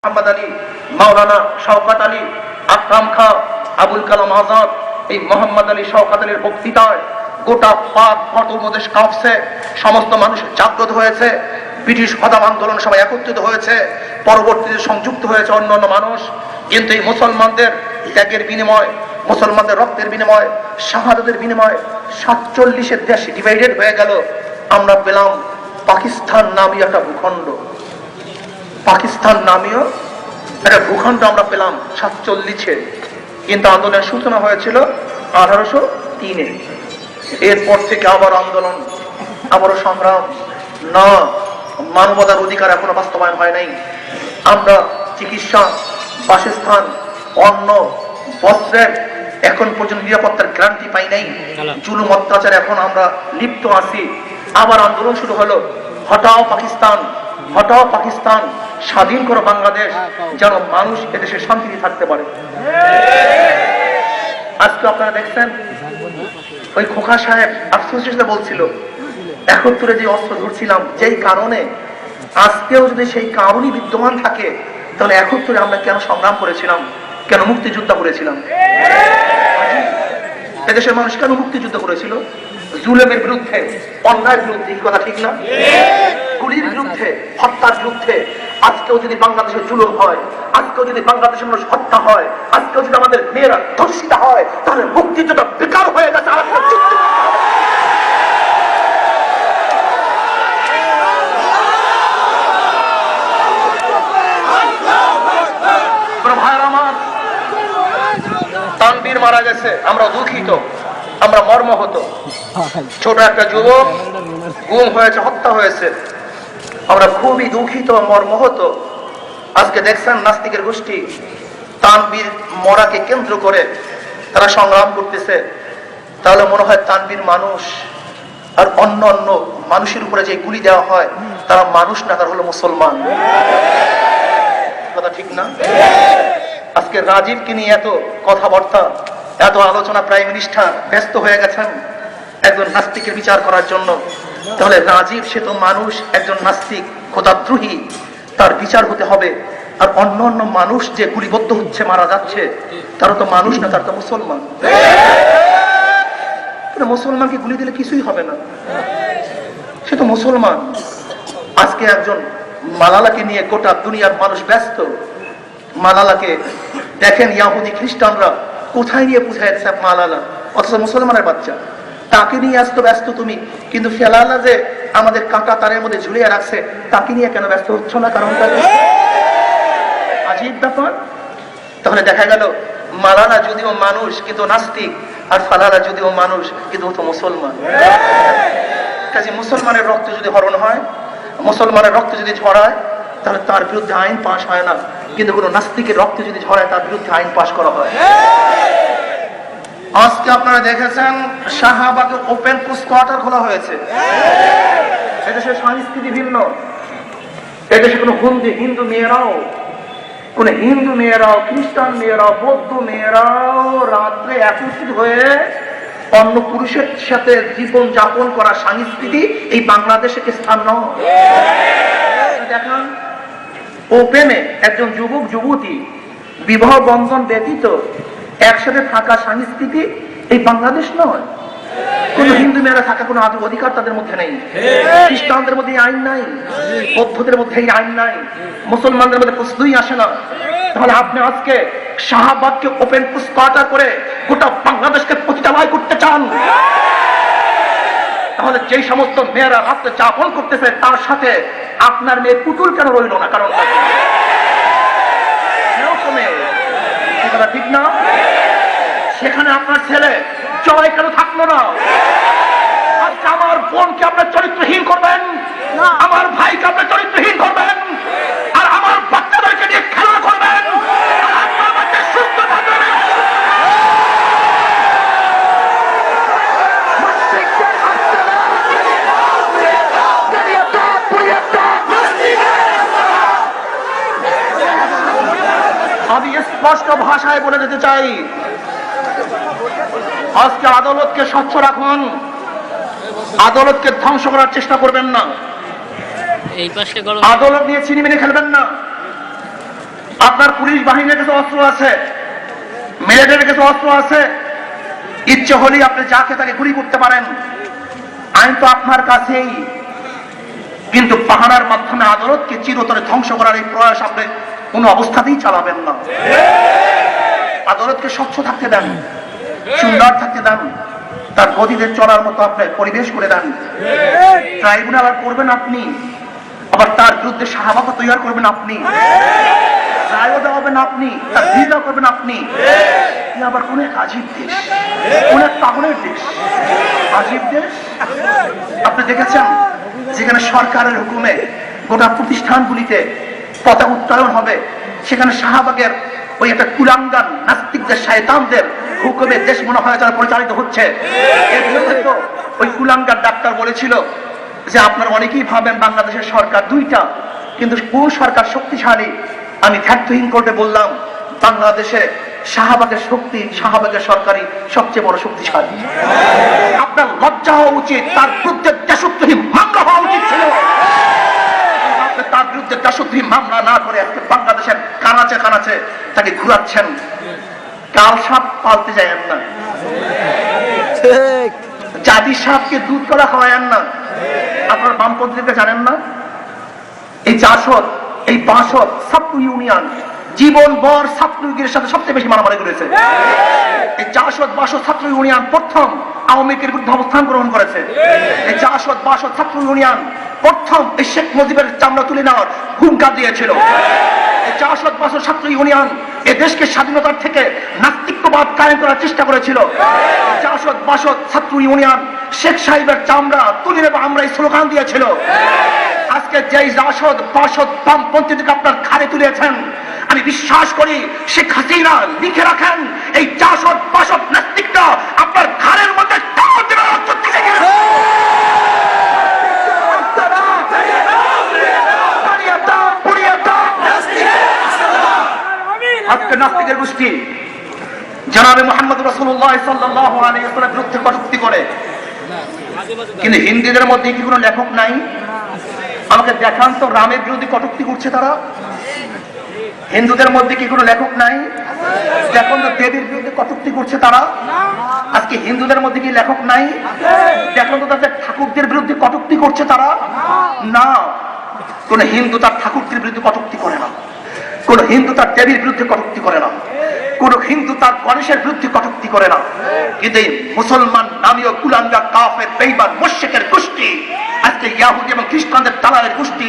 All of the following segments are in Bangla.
মোহাম্মদ আলী, মাওলানা শওকত আলী, আকরাম খাঁ, আবুল কালাম আজাদ, এই মোহাম্মদ আলী শওকত আলীর বক্তৃতায় গোটা পাক উপমহাদেশ কাঁপছে, সমস্ত মানুষ জাগ্রত হয়েছে, ব্রিটিশ খতম আন্দোলন সবাই একত্রিত হয়েছে, পরবর্তীতে সংযুক্ত হয়েছে অন্যান্য মানুষ। কিন্তু এই মুসলমানদের ত্যাগের বিনিময়, মুসলমানদের রক্তের বিনিময়, শাহাদাতের বিনিময় 47 দেশ ডিভাইডেড হয়ে গেল। আমরা পেলাম পাকিস্তান নামীয় একটা ভূখণ্ড। পাকিস্তান নামীয় একটা ভূখণ্ড আমরা পেলাম 47-এ, কিন্তু আন্দোলনের সূচনা হয়েছিল 1803-এ। এরপর থেকে আবার আন্দোলন, আবারও সংগ্রাম। না, মানবতার অধিকার এখনো বাস্তবায়ন হয় নাই। আমরা চিকিৎসা, বাসস্থান, অন্ন, বস্ত্রের এখন পর্যন্ত নিরাপত্তার গ্যারান্টি পাই নাই। জুলুম অত্যাচার এখন আমরা লিপ্ত আছি। আবার আন্দোলন শুরু হলো, হটাও পাকিস্তান, হটাও পাকিস্তান, স্বাধীন করো বাংলাদেশ, যেন মানুষ এদেশে শান্তিতে থাকতে পারে। আজকে আপনারা দেখছেন ওই খোকা সাহেব আফসোসের সাথে বলছিল 71-এ যে অস্ত্র ধরছিলাম, যেই কারণে আজকেও যদি সেই কারণই বিদ্যমান থাকে, তাহলে 71-এ আমরা কেন সংগ্রাম করেছিলাম, কেন মুক্তিযুদ্ধ করেছিলাম? এদেশের মানুষ কেন মুক্তিযুদ্ধ করেছিল? জুলুমের বিরুদ্ধে, অন্যায়ের বিরুদ্ধে, কথা ঠিক না? গুলির বিরুদ্ধে, হত্যার বিরুদ্ধে। আজকেও যদি বাংলাদেশে জুলুম হয়, আজকেও যদি বাংলাদেশের মানুষ হত্যা হয়, আজকেও যদি আমাদের মেয়েরা ধর্ষিত হয়, তাহলে মুক্তিযুদ্ধ বেকার হয়ে গেছে। ভাইয়ের আমার, তানবীর মারা গেছে, আমরা দুঃখিত, আমরা মর্মাহত। ছোট একটা যুবক গুম হয়েছে, হত্যা হয়েছে, আমরা খুবই দুঃখিত, মর্মাহত। আজকে দেখছেন নাস্তিকের গোষ্ঠী তানবীর মরাকে কেন্দ্র করে তারা সংগ্রাম করতেছে। তাহলে মনে হয় তানবীর মানুষ, আর অন্য অন্য মানুষের উপরে যে গুলি দেওয়া হয় তারা মানুষ না, তারা হলো মুসলমান। কথা ঠিক না? আজকে রাজীবকে নিয়ে এত কথাবার্তা, এত আলোচনা, প্রাইম মিনিস্টার ব্যস্ত হয়ে গেছেন একজন নাস্তিকের বিচার করার জন্য। তাহলে রাজীব সে তো মানুষ, একজন নাস্তিক, খোদাদ্রোহী, তার বিচার হতে হবে। আর অন্য অন্য মানুষ যে গুলিবদ্ধ হচ্ছে, মারা যাচ্ছে, তারা তো মানুষ না, তারা তো মুসলমান। মুসলমানকে গুলি দিলে কিছুই হবে না, সে তো মুসলমান। আজকে একজন মালালাকে নিয়ে গোটা দুনিয়ার মানুষ ব্যস্ত। মালালাকে দেখেন, ইয়াহুদি খ্রিস্টানরা কোথায় নিয়ে বুঝাইছে মালালা, অথচ মুসলমানের বাচ্চা, তাকে নিয়ে আসতো ব্যস্ত তুমি। কিন্তু ফেলালা যে আমাদের কাঁটা তারের মধ্যে ঝুলিয়ে রাখছে, তাকে নিয়ে কেন ব্যস্ত হচ্ছ না? কারণটা আজীব ব্যাপার। তাহলে দেখা গেল মালালা যদিও মানুষ কিন্তু নাস্তিক, আর ফালালা যদিও মানুষ কিন্তু তো মুসলমান। কাজে মুসলমানের রক্ত যদি হরণ হয়, মুসলমানের রক্ত যদি ঝরায়, তাহলে তার বিরুদ্ধে আইন পাশ হয় না। কিন্তু কোনো নাস্তিকের রক্ত যদি ঝরায়, তার বিরুদ্ধে আইন পাশ করা হয়। আজকে আপনারা দেখেছেন শাহবাগে ওপেন পুশ কোয়ার্টার খোলা হয়েছে। এদেশের সংস্কৃতি ভিন্ন, এদেশে কোনো হিন্দু মেয়েরাও, কোন হিন্দু মেয়েরাও, খ্রিস্টান মেয়েরাও, বৌদ্ধ মেয়েরাও রাত্রে একত্রিত হয়ে অন্য পুরুষের সাথে জীবন যাপন করা সংস্কৃতি এই বাংলাদেশে স্থান নয়। দেখেন ওপেনে একজন যুবক যুবতী বিবাহ বন্ধন ব্যতীত একসাথে থাকা সংস্কৃতি এই বাংলাদেশ নয়। কোন হিন্দু মেয়েরা থাকা কোনো অধিকার তাদের মধ্যে নেই, খ্রিস্টানদের মধ্যে আইন নাই, বৌদ্ধদের মধ্যে এই আইন নাই, মুসলমানদের মধ্যে প্রশ্নই আসে না। তাহলে আপনি আজকে শাহবাগকে ওপেন পুশ কোয়ার্টার করে গোটা বাংলাদেশকে পতিতালয় করতে চান? তাহলে যেই সমস্ত মেয়েরা রাত্রে যাপন করতেছে, তার সাথে আপনার মেয়ে পুতুল কেন রইল না? কারণ ঠিক না? সেখানে আপনার ছেলে জয় কেন থাকলো না? আজকে আমার বোনকে আপনার চরিত্রহীন করবেন, আমার ভাইকে আপনার চরিত্রহীন করবেন, আর আমার বাচ্চাদেরকে নিয়ে খেলা করবেন। আমি স্পষ্ট ভাষায় বলে দিতে চাই, আজকে আদালতকে স্বচ্ছ রাখুন, আদালতকে ধ্বংস করার চেষ্টা করবেন না, আদালত নিয়ে ছিনিমিনি খেলবেন না। আপনার পুলিশ বাহিনীর কাছে অস্ত্র আছে, মিলিটারির কাছে অস্ত্র আছে, ইচ্ছে হলেই আপনি যাকে তাকে গুলি করতে পারেন, আইন তো আপনার কাছেই। কিন্তু পাহারার মাধ্যমে আদালতকে চিরতরে ধ্বংস করার এই প্রয়াস আপনি কোন অবস্থাতেই চালাবেন না। আদালতকে স্বচ্ছ থাকতে দেন, সুন্দর থাকতে দেন, তার গদিদের চলার মতো আপনি পরিবেশ করে দেন। ট্রাইব্যুনাল আর করবেন আপনি, আবার তার বিরুদ্ধে শাহবাগ তৈরি করবেন আপনি, রায়ও দেওয়াবেন আপনি, তার ভিড়া করবেন আপনি। আবার কোন এক আজীব দেশ, কোন এক পাগলের দেশ, আজীব দেশ। আপনি দেখেছেন যেখানে সরকারের হুকুমে গোটা প্রতিষ্ঠানগুলিতে পতাকা উত্তোলন হবে, সেখানে শাহবাগের ওই একটা কুলাঙ্গান নাস্তিকদের শয়তানদের হুকুমে দেশ মনে হয় যারা পরিচালিত হচ্ছে। এর বিরুদ্ধে তো ওই কুলাঙ্গার ডাক্তার বলেছিল যে আপনারা অনেকেই ভাবেন বাংলাদেশের সরকার দুইটা, কিন্তু কোন সরকার শক্তিশালী? আমি ধ্যাত্তহীন করতে বললাম বাংলাদেশে শাহবাগের শক্তি, শাহবাগের সরকারি সবচেয়ে বড় শক্তিশালী। আপনার লজ্জা হওয়া উচিত, তার বিরুদ্ধে দেশদ্রোহী মামলা হওয়া উচিত ছিল। তার বিরুদ্ধে দেশদ্রোহী মামলা না করে আজকে বাংলাদেশের কানাচে কানাচে তাকে ঘুরাচ্ছেন। কাল সাপ পালতে যায়েন না, জাতি সাপকে দুধ করা খাওয়ায়েন না। আপনার বামপন্থীকে জানেন না? এই জাসদ, এই বাসদ, ছাত্র ইউনিয়ন জীবন ভর ছাত্রলীগের সাথে সবচেয়ে বেশি মারামারি করেছে। এই জাসদ বাসদ ছাত্র ইউনিয়ন প্রথম আওয়ামী লীগের বিরুদ্ধে অবস্থান গ্রহণ করেছে। এই জাসদ বাসদ ছাত্র ইউনিয়ন প্রথম এই শেখ মুজিবের চামড়া তুলে নেওয়ার হুঙ্কার দিয়েছিল। এই জাসদ বাসদ ছাত্র ইউনিয়ন এ দেশকে স্বাধীনতার থেকে নাস্তিকবাদ কায়েম করার চেষ্টা করেছিল। জাসদ বাসদ ছাত্র ইউনিয়ন শেখ সাহেবের চামড়া তুলে নেব আমরা এই স্লোগান দিয়েছিল। আজকে যেই জাসদ বাসদ বামপন্থীদেরকে আপনার ঘাড়ে তুলেছেন, আমি বিশ্বাস করি শেখ হাসিনা লিখে রাখেন এই জাসদ বাসদ নাস্তিকরা আপনার ঘাড়ের মধ্যে আজকে নাস্তিকের গোষ্ঠী জনাবে মুহাম্মদ রাসূলুল্লাহ সাল্লাল্লাহু আলাইহি ওয়াসাল্লামের বিরুদ্ধে কটূক্তি করে, কিন্তু হিন্দুদের মধ্যে কি কোনো লেখক নাই? আমাকে দেখান তো রামের বিরুদ্ধে কটূক্তি করছে তারা। হিন্দুদের মধ্যে কি কোনো লেখক নাই? দেখুন তো দেবীর বিরুদ্ধে কটূক্তি করছে তারা। আজকে হিন্দুদের মধ্যে কি লেখক নাই? দেখুন তো তাদের ঠাকুরদের বিরুদ্ধে কটূক্তি করছে তারা। না, কোন হিন্দু তার ঠাকুরদের বিরুদ্ধে কটূক্তি করে না, কোন হিন্দু তার দেবীর বিরুদ্ধে কটূক্তি করে না, কোন হিন্দু তার গণেশের বিরুদ্ধে কটূক্তি করে না। কিন্তু এই মুসলমান নামীয় কুলাঙ্গা কাফের বেঈমান মুশরিকের গোষ্ঠী, আজকে ইহুদি এবং খ্রিস্টানদের দালালের গোষ্ঠী,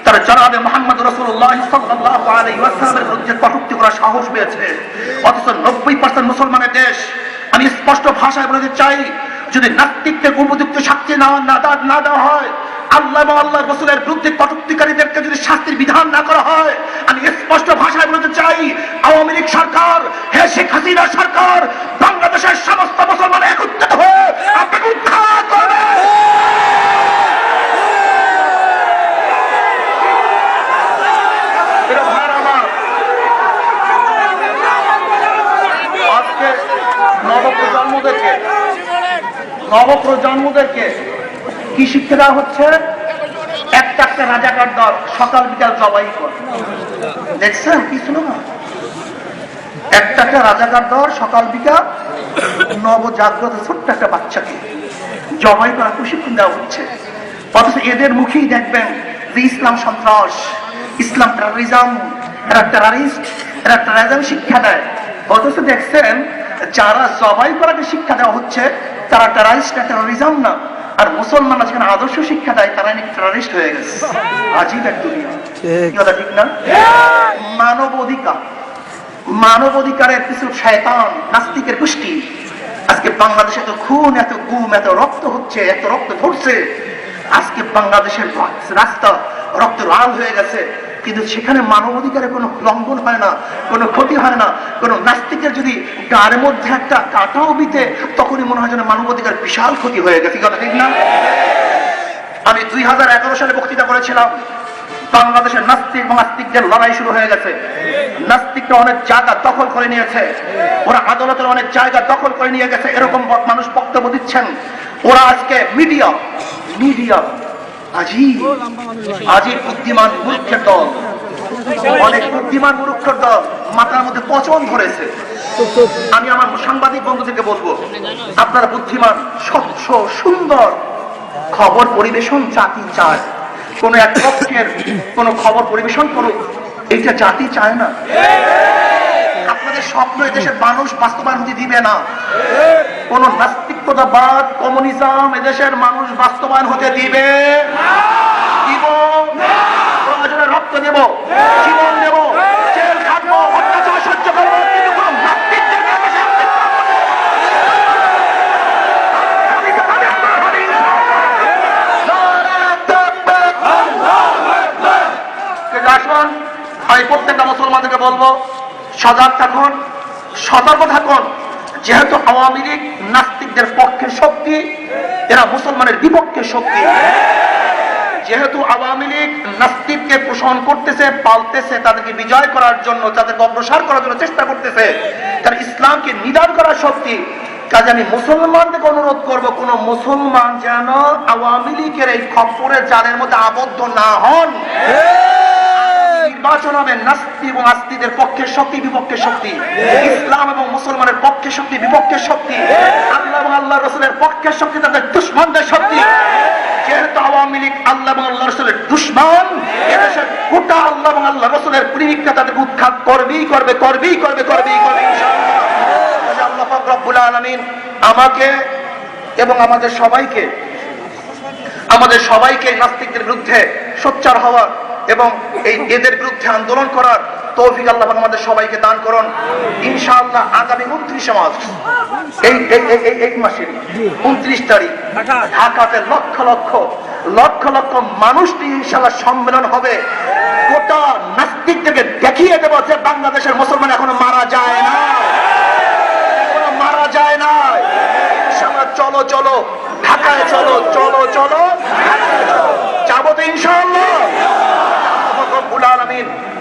তারা জনাবে মুহাম্মদ রাসূলুল্লাহ সাল্লাল্লাহু আলাইহি ওয়াসাল্লামের বিরুদ্ধে কটূক্তি করার সাহস পেয়েছে। অথচ 90% মুসলমানের দেশ। আমি স্পষ্ট ভাষায় বলতে চাই, যদি নাস্তিকদের উপযুক্ত শাস্তি না দেওয়া হয়, আল্লাহ এবং আল্লাহর রাসূলের বিরুদ্ধে কটূক্তিকারীদেরকে যদি শাস্তির বিধান না করা হয়, আমি স্পষ্ট ভাষায় বলতে চাই, আওয়ামী লীগ সরকার, হে শেখ হাসিনা সরকার, বাংলাদেশের সমস্ত মুসলমান একত্রিত হয়ে আপনাকে উদ্ধার করবে। আজকে নবপ্রজন্মদেরকে কি শিক্ষা দেওয়া হচ্ছে? একটা একটা রাজাকার দল সকাল বিকাল জবাই করে। দেখছেন কি স্লোগান? একটা একটা রাজাকার দল সকাল বিকাল নবজাগ্রত ছোট্ট একটা বাচ্চাকে জবাই করা প্রশিক্ষণ দেওয়া হচ্ছে। অথচ এদের মুখেই দেখবেন যে ইসলাম সন্ত্রাস, ইসলাম টেরোরিজম, এরা টেররিস্ট, এরা টেরোরিজম শিক্ষা দেয়। অথচ দেখছেন যারা জবাই করাকে শিক্ষা দেওয়া হচ্ছে তারা টেররিস্ট না, টেরোরিজম না। আর মুসলমানরা যেখানে আদর্শ শিক্ষা দেয় তারা নাকি টেররিস্ট হয়ে গেছে। আজীব এক দুনিয়া, ঠিক না? মানবাধিকারের কিছু শয়তান নাস্তিকের গোষ্ঠী আজকে বাংলাদেশে এত খুন, এত গুম, এত রক্ত হচ্ছে, এত রক্ত ঝরছে। আজকে বাংলাদেশের রাস্তা রক্ত লাল হয়ে গেছে, কিন্তু সেখানে মানবাধিকারের কোনো লঙ্ঘন হয় না, কোনো ক্ষতি হয় না। কোনো নাস্তিকের যদি গায়ের মধ্যে একটা কাঁটাও বিতে, তখনই মনে হয় যেন মানবাধিকার বিশাল ক্ষতি হয়ে গেছে। কথা ঠিক না? আমি 2011 সালে বক্তৃতা করেছিলাম, বাংলাদেশের নাস্তিক এবং আস্তিকদের লড়াই শুরু হয়ে গেছে। নাস্তিকরা অনেক জায়গা দখল করে নিয়েছে, ওরা আদালতের অনেক জায়গা দখল করে নিয়ে গেছে, এরকম মানুষ বক্তব্য দিচ্ছেন। ওরা আজকে মিডিয়া আজীব বুদ্ধিমান মূর্খের দল, অনেক বুদ্ধিমান মূর্খর দল মাথার মধ্যে পচন ধরেছে। আমি আমার সাংবাদিক বন্ধুদেরকে বলবো, আপনারা বুদ্ধিমান, স্বচ্ছ, সুন্দর খবর পরিবেশন জাতি চায়। কোন এক পক্ষের কোন খবর পরিবেশন করুক, এইটা জাতি চায় না। আপনাদের স্বপ্ন এদেশের মানুষ বাস্তবায়ন হতে দিবে না। কোন নাস্তিকতাবাদ, কমিউনিজম এদেশের মানুষ বাস্তবায়ন হতে দিবে দিব প্রয়োজনে রক্ত দেব, জীবন দেব, জেল খাটবো, অত্যাচার সহ্য করবো, কিন্তু কোন নাস্তিকদেরকে আসুন, আমি প্রত্যেকটা মুসলমানদেরকে বলবো, সজাগ থাকুন, সতর্ক থাকুন। যেহেতু আওয়ামী লীগ নাস্তিকদের পক্ষে শক্তি, এরা মুসলমানের বিপক্ষে শক্তি। যেহেতু আওয়ামী লীগ নাস্তিককে পোষণ করতেছে, পালতেছে, তাদেরকে বিজয় করার জন্য, তাদেরকে অগ্রসর করার জন্য চেষ্টা করতেছে, তার ইসলামকে নিধন করার শক্তি। কাজে আমি মুসলমানদেরকে অনুরোধ করব, কোন মুসলমান যেন আওয়ামী লীগের এই খপ্পরের জালের মধ্যে আবদ্ধ না হন। নির্বাচন হবে নাস্তিক এবং আস্তিকদের পক্ষে শক্তি, বিপক্ষে শক্তি, ইসলাম এবং মুসলমানের পক্ষে শক্তি, বিপক্ষে শক্তি, আল্লাহ এবং আল্লাহ রসুলের পক্ষে শক্তি, তাদের দুশ্মনদের শক্তি। যেহেতু আওয়ামী লীগ আল্লাহ এবং আল্লাহ রসুলের দুশ্মন, এদেশের গোটা আল্লাহ এবং আল্লাহ রসুলের প্রেমিকরা তাদের উৎখাত করবেই করবে, করবেই করবে, করবেই করবে ইনশাআল্লাহ। আল্লাহ পাক রব্বুল আলামিন আমাকে এবং আমাদের সবাইকে নাস্তিকদের বিরুদ্ধে সোচ্চার হওয়ার এবং এদের বিরুদ্ধে আন্দোলন করার তৌফিক আল্লাহ আমাদের সবাইকে দান করুন ইনশাআল্লাহ। আগামী 29 মার্চ এই মাসের 29 তারিখ ঢাকাতে লক্ষ লক্ষ মানুষ নিয়ে ইনশাআল্লাহ সম্মেলন হবে। গোটা নাস্তিকদেরকে দেখিয়ে দেব যে বাংলাদেশের মুসলমান এখনো মারা যায় না, ইনশাআল্লাহ। চলো চলো ঢাকায়, চলো চলো চলো যাবো তো ইনশাআল্লাহ।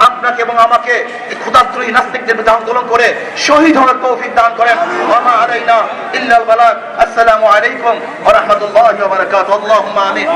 আপনাকে এবং আমাকে ক্ষুধাদ্রোহী নাস্তিকদের বিরুদ্ধে আন্দোলন করে শহীদ হওয়ার তৌফিক দান করেন। আসসালামু আলাইকুম ওয়া রাহমাতুল্লাহি ওয়া বারাকাতুহু। আল্লাহুম্মা আমিন।